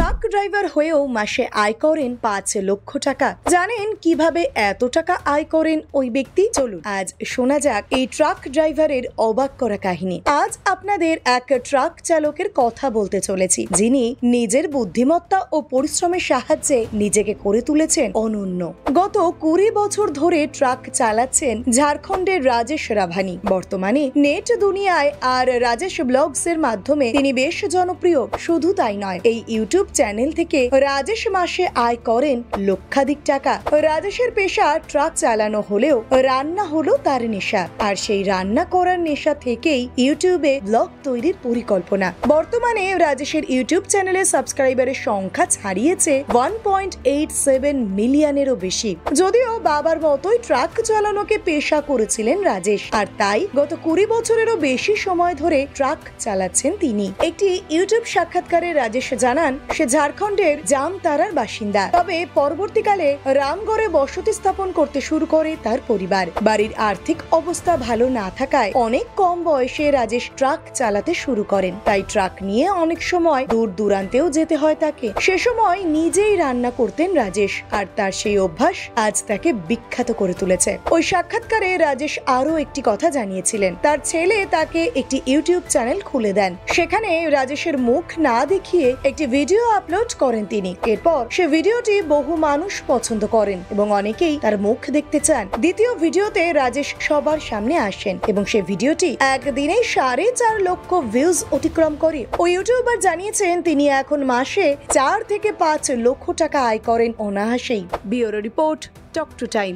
Truck driver হয়েও মাসে আয় করেন ৫ লক্ষ টাকা। জানেন কিভাবে এত টাকা আয় করেন ওই ব্যক্তি? চলুন আজ শোনা যাক এই ট্রাক ড্রাইভারের অবাক করা কাহিনী। আজ আপনাদের এক ট্রাক চালকের কথা বলতে চলেছি, যিনি নিজের বুদ্ধিমত্তা ও পরিশ্রমের সাহায্যে নিজেকে করে তুলেছেন অনন্য। গত ২০ বছর ধরে ট্রাক চালাচ্ছেন ঝাড়খণ্ডের রাজেশ রাভানি। বর্তমানে নেট দুনিয়ায় আর রাজেশ ব্লগস এর মাধ্যমে তিনি বেশ জনপ্রিয়। শুধু তাই নয়, এই ইউটিউব চ্যানেল থেকে রাজেশ মাসে আয় করেন লক্ষাধিক টাকা। রাজেশের পেশা ট্রাক চালানো হলেও রান্না হলো তার নেশা, আর সেই রান্না করার নেশা থেকেই ইউটিউবে ব্লগ তৈরির পরিকল্পনা। বর্তমানে রাজেশের ইউটিউব চ্যানেলে সাবস্ক্রাইবারের সংখ্যা ছাড়িয়েছে 1.87 মিলিয়নেরও বেশি। যদিও বাবার মতোই ট্রাক চালানোকে পেশা করেছিলেন রাজেশ, আর তাই গত ২০ বছরেরও বেশি সময় ধরে ট্রাক চালাচ্ছেন তিনি। একটি ইউটিউব সাক্ষাৎকারে রাজেশ জানান সে ঝাড়খণ্ডের জামতারার বাসিন্দা, তবে পরবর্তীকালে রামগড়ে বসতি স্থাপন করতে শুরু করে তার পরিবার। বাড়ির আর্থিক অবস্থা ভালো না থাকায় অনেক কম বয়সে রাজেশ ট্রাক চালাতে শুরু করেন। তাই ট্রাক নিয়ে অনেক সময় দূর দূরান্তেও যেতে হয় তাকে। সে সময় নিজেই রান্না করতেন রাজেশ, আর তার সেই অভ্যাস আজ তাকে বিখ্যাত করে তুলেছে। ওই সাক্ষাৎকারে রাজেশ আরো একটি কথা জানিয়েছিলেন, তার ছেলে তাকে একটি ইউটিউব চ্যানেল খুলে দেন। সেখানে রাজেশের মুখ না দেখিয়ে একটি ভিডিও আপলোড করেন তিনি। এরপর সে ভিডিওটি বহু মানুষ পছন্দ করেন এবং অনেকেই তার মুখ দেখতে চান। দ্বিতীয় ভিডিওতে রাজেশ সবার সামনে আসেন এবং সে ভিডিওটি একদিনেই ৪.৫ লক্ষ ভিউজ অতিক্রম করে। ওই ইউটিউবার জানিয়েছেন তিনি এখন মাসে ৪ থেকে ৫ লক্ষ টাকা আয় করেন অনায়াসেই। Bureau report, talk to time.